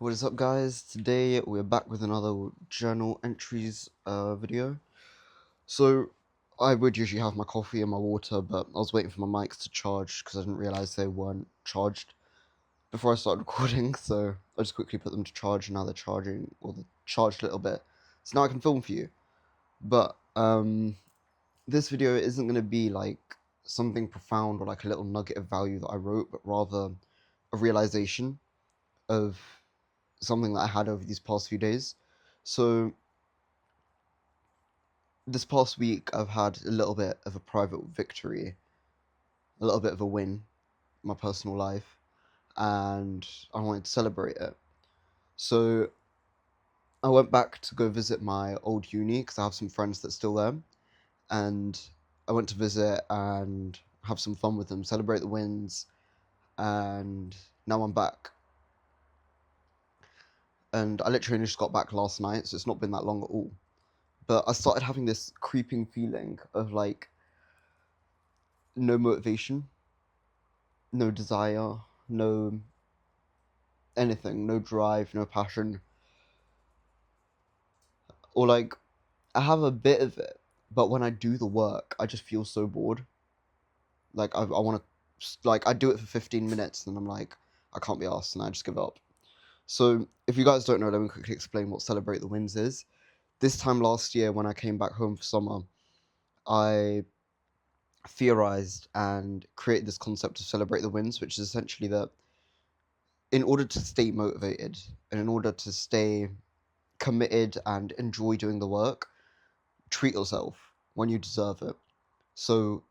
What is up, guys? Today we're back with another journal entries video. So I would usually have my coffee and my water, but I was waiting for my mics to charge because I didn't realize they weren't charged before I started recording. So I just quickly put them to charge, and now they're charging, or they're charged a little bit. So now I can film for you. But this video isn't going to be like something profound or like a little nugget of value that I wrote, but rather a realization of something that I had over these past few days. So this past week I've had a little bit of a private victory, a little bit of a win in my personal life, and I wanted to celebrate it. So I went back to go visit my old uni because I have some friends that's still there, and I went to visit and have some fun with them, celebrate the wins, and now I'm back. And I literally just got back last night, so it's not been that long at all. But I started having this creeping feeling of like no motivation, no desire, no anything, no drive, no passion. Or like, I have a bit of it, but when I do the work, I just feel so bored. Like, I want to, like, I do it for 15 minutes and I'm like, I can't be arsed, and I just give up. So, if you guys don't know, let me quickly explain what Celebrate the Wins is. This time last year, when I came back home for summer, I theorized and created this concept of Celebrate the Wins, which is essentially that in order to stay motivated and in order to stay committed and enjoy doing the work, treat yourself when you deserve it. So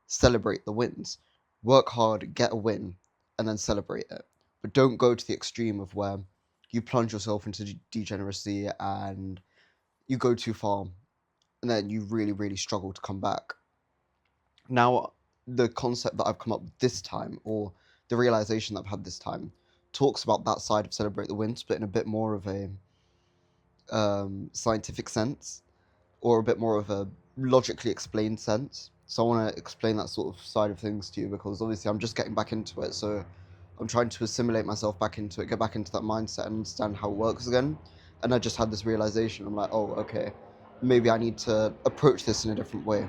celebrate the wins. Work hard, get a win, and then celebrate it. But don't go to the extreme of where you plunge yourself into degeneracy and you go too far and then you really, really struggle to come back. Now, the concept that I've come up with this time, or the realization that I've had this time, talks about that side of celebrate the wins, but in a bit more of a scientific sense, or a bit more of a logically explained sense. So I want to explain that sort of side of things to you because obviously I'm just getting back into it. So I'm trying to assimilate myself back into it, get back into that mindset and understand how it works again. And I just had this realization. I'm like, oh, okay, maybe I need to approach this in a different way.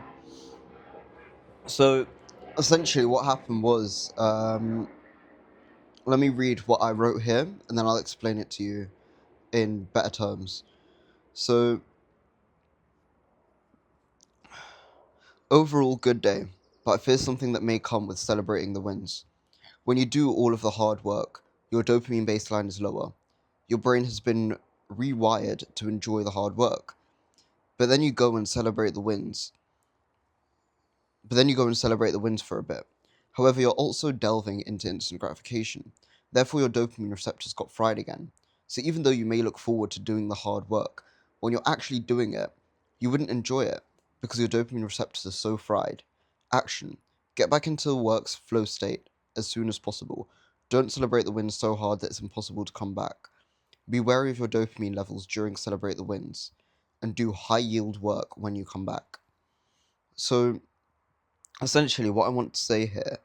So essentially what happened was, let me read what I wrote here and then I'll explain it to you in better terms. So overall, good day, but I fear something that may come with celebrating the wins. When you do all of the hard work, your dopamine baseline is lower. Your brain has been rewired to enjoy the hard work. But then you go and celebrate the wins. For a bit. However, you're also delving into instant gratification. Therefore, your dopamine receptors got fried again. So even though you may look forward to doing the hard work, when you're actually doing it, you wouldn't enjoy it because your dopamine receptors are so fried. Action. Get back into the work's flow state as soon as possible. Don't celebrate the wins so hard that it's impossible to come back. Be wary of your dopamine levels during celebrate the wins, and do high yield work when you come back. So essentially what I want to say here,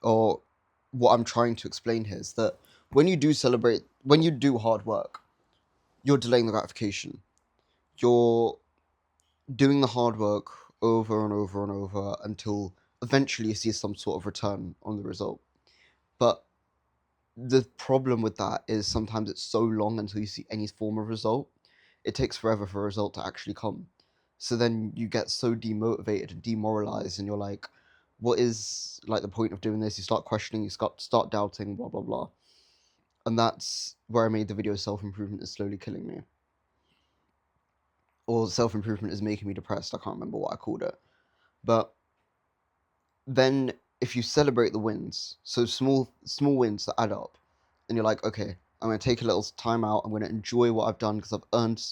or what I'm trying to explain here, is that when you do hard work, you're delaying the gratification. You're doing the hard work over and over and over until eventually you see some sort of return on the result. But the problem with that is sometimes it's so long until you see any form of result. It takes forever for a result to actually come. So then you get so demotivated and demoralized, and you're like, what is like the point of doing this? You start questioning, you start doubting, blah blah blah. And that's where I made the video self improvement is slowly killing me. Or self improvement is making me depressed. I can't remember what I called it. But then if you celebrate the wins, so small wins that add up, and you're like, okay, I'm going to take a little time out, I'm going to enjoy what I've done because I've earned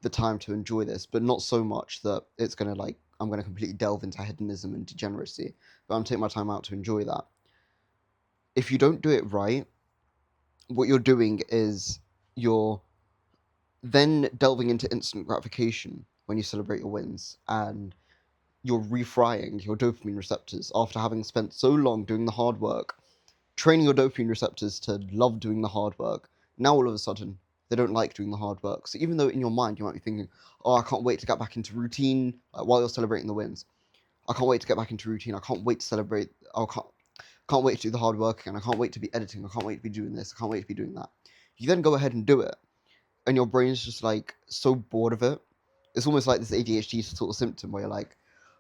the time to enjoy this, but not so much that it's going to like, I'm going to completely delve into hedonism and degeneracy, but I'm taking my time out to enjoy that. If you don't do it right, what you're doing is you're then delving into instant gratification when you celebrate your wins, and you're refrying your dopamine receptors after having spent so long doing the hard work, training your dopamine receptors to love doing the hard work, Now all of a sudden, they don't like doing the hard work. So even though in your mind you might be thinking, oh, I can't wait to get back into routine, like while you're celebrating the wins. I can't wait to get back into routine. I can't wait to celebrate. I can't wait to do the hard work again. I can't wait to be editing. I can't wait to be doing this. I can't wait to be doing that. You then go ahead and do it, and your brain's just like so bored of it. It's almost like this ADHD sort of symptom where you're like,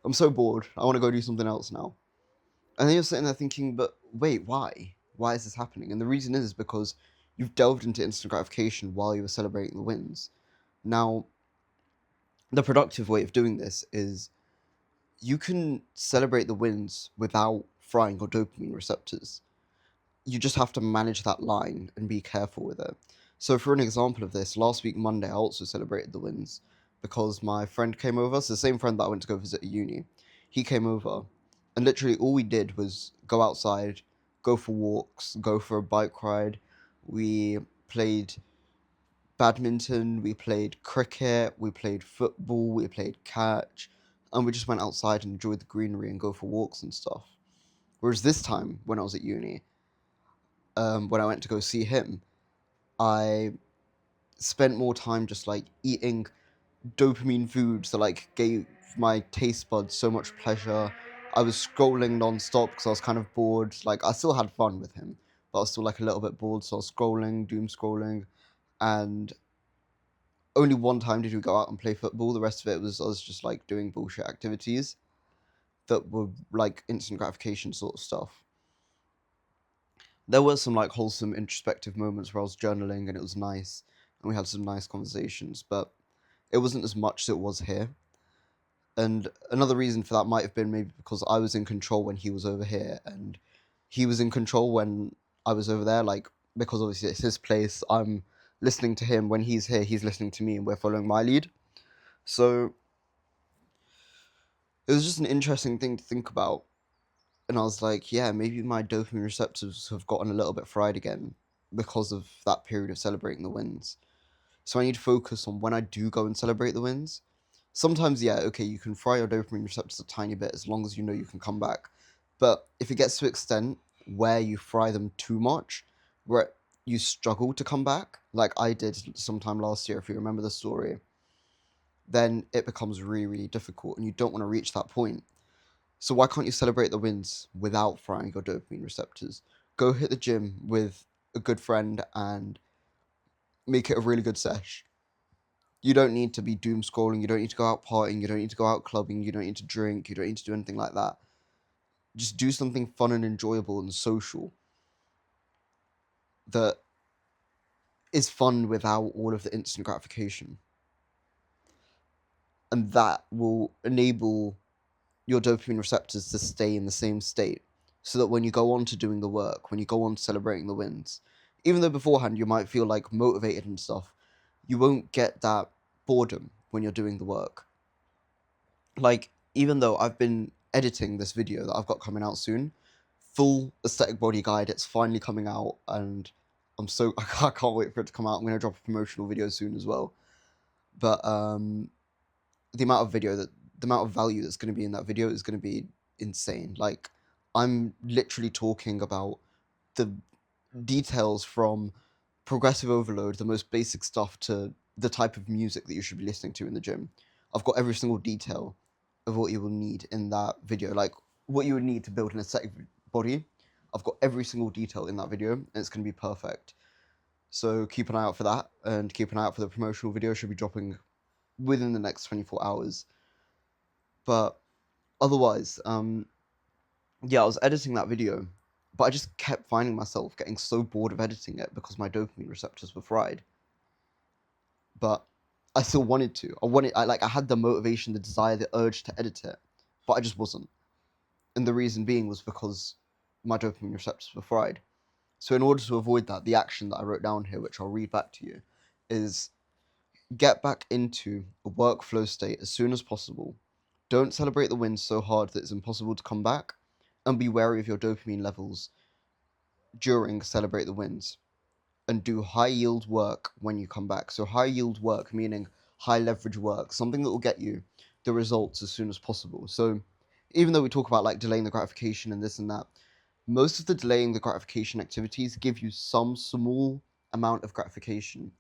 I'm so bored. I want to go do something else now. And then you're sitting there thinking, but wait, why? Why is this happening? And the reason is because you've delved into instant gratification while you were celebrating the wins. Now, the productive way of doing this is you can celebrate the wins without frying your dopamine receptors. You just have to manage that line and be careful with it. So, for an example of this, last week, Monday, I also celebrated the wins because my friend came over. So, the same friend that I went to go visit at uni, he came over, and literally all we did was go outside, go for walks, go for a bike ride. We played badminton, we played cricket, we played football, we played catch, and we just went outside and enjoyed the greenery and go for walks and stuff. Whereas this time, when I was at uni, when I went to go see him, I spent more time just like eating dopamine foods that like gave my taste buds so much pleasure. I was scrolling non-stop because I was kind of bored. Like I still had fun with him, but I was still like a little bit bored, so I was scrolling, doom scrolling, and only one time did we go out and play football. The rest of it was us just like doing bullshit activities that were like instant gratification sort of stuff. There were some like wholesome introspective moments where I was journaling and it was nice and we had some nice conversations, but it wasn't as much as it was here. And another reason for that might have been maybe because I was in control when he was over here and he was in control when I was over there, like because obviously it's his place. I'm listening to him when he's here, he's listening to me and we're following my lead. So it was just an interesting thing to think about. And I was like, yeah, maybe my dopamine receptors have gotten a little bit fried again because of that period of celebrating the wins. So I need to focus on when I do go and celebrate the wins. Sometimes, yeah, okay, you can fry your dopamine receptors a tiny bit as long as you know you can come back. But if it gets to an extent where you fry them too much, where you struggle to come back, like I did sometime last year, if you remember the story, then it becomes really, really difficult and you don't want to reach that point. So why can't you celebrate the wins without frying your dopamine receptors? Go hit the gym with a good friend and make it a really good sesh. You don't need to be doom scrolling. You don't need to go out partying. You don't need to go out clubbing. You don't need to drink. You don't need to do anything like that. Just do something fun and enjoyable and social that is fun without all of the instant gratification. And that will enable your dopamine receptors to stay in the same state so that when you go on to doing the work, when you go on to celebrating the wins, even though beforehand you might feel like motivated and stuff, you won't get that boredom when you're doing the work. Like, even though I've been editing this video that I've got coming out soon, full aesthetic body guide, it's finally coming out, and I can't wait for it to come out. I'm gonna drop a promotional video soon as well. But the amount of the amount of value that's going to be in that video is going to be insane. Like, I'm literally talking about the details from progressive overload, the most basic stuff, to the type of music that you should be listening to in the gym. I've got every single detail of what you will need in that video, like what you would need to build an aesthetic body. I've got every single detail in that video, and it's going to be perfect. So keep an eye out for that, and keep an eye out for the promotional video. Should be dropping within the next 24 hours. But otherwise, yeah, I was editing that video, but I just kept finding myself getting so bored of editing it because my dopamine receptors were fried. But I still wanted to. I had the motivation, the desire, the urge to edit it, but I just wasn't. And the reason being was because my dopamine receptors were fried. So in order to avoid that, the action that I wrote down here, which I'll read back to you, is get back into a workflow state as soon as possible. Don't celebrate the wins so hard that it's impossible to come back, and be wary of your dopamine levels during celebrate the wins. And do high yield work when you come back. So high yield work meaning high leverage work, something that will get you the results as soon as possible. So even though we talk about like delaying the gratification and this and that, most of the delaying the gratification activities give you some small amount of gratification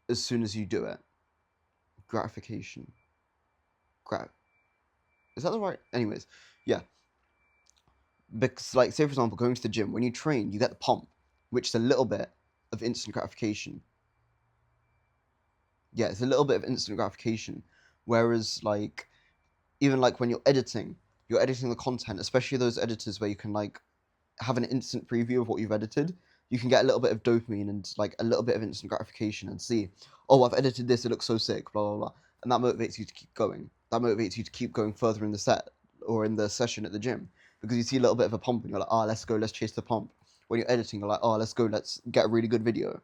as soon as you do it. Gratification. Is that the right? Anyways, yeah. Because, like, say for example, going to the gym, when you train, you get the pump, which is a little bit of instant gratification. Yeah, it's a little bit of instant gratification. Whereas, like, even like when you're editing the content, especially those editors where you can like have an instant preview of what you've edited, you can get a little bit of dopamine and like a little bit of instant gratification and see, oh, I've edited this, it looks so sick, blah blah blah, and that motivates you to keep going. That motivates you to keep going further in the set or in the session at the gym because you see a little bit of a pump and you're like, ah, let's go, let's chase the pump. When you're editing, you're like, oh, let's go, let's get a really good video.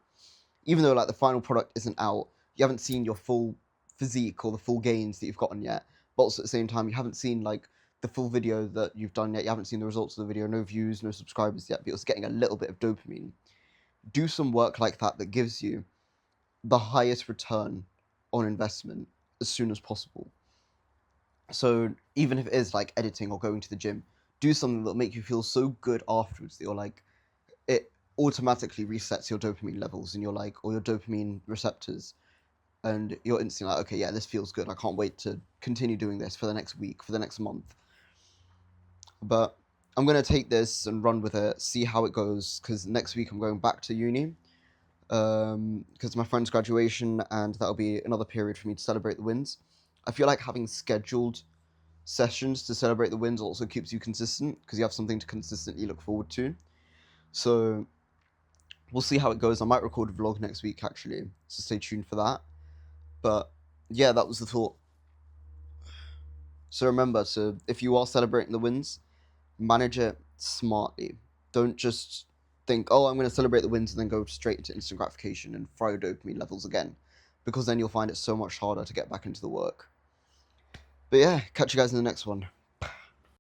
Even though like the final product isn't out, you haven't seen your full physique or the full gains that you've gotten yet. But also at the same time, you haven't seen like the full video that you've done yet. You haven't seen the results of the video, no views, no subscribers yet, but you're getting a little bit of dopamine. Do some work like that that gives you the highest return on investment as soon as possible. So even if it is like editing or going to the gym, do something that'll make you feel so good afterwards that you're like, it automatically resets your dopamine levels and you're like, or your dopamine receptors, and you're instantly like, okay, yeah, this feels good. I can't wait to continue doing this for the next week, for the next month. But I'm going to take this and run with it, see how it goes, because next week I'm going back to uni, because my friend's graduation, and that'll be another period for me to celebrate the wins. I feel like having scheduled sessions to celebrate the wins also keeps you consistent, because you have something to consistently look forward to. So we'll see how it goes. I might record a vlog next week, actually, so stay tuned for that. But yeah, that was the thought. So remember, if you are celebrating the wins, manage it smartly. Don't just think, oh, I'm going to celebrate the wins and then go straight into instant gratification and fry dopamine levels again, because then you'll find it so much harder to get back into the work. But yeah, catch you guys in the next one.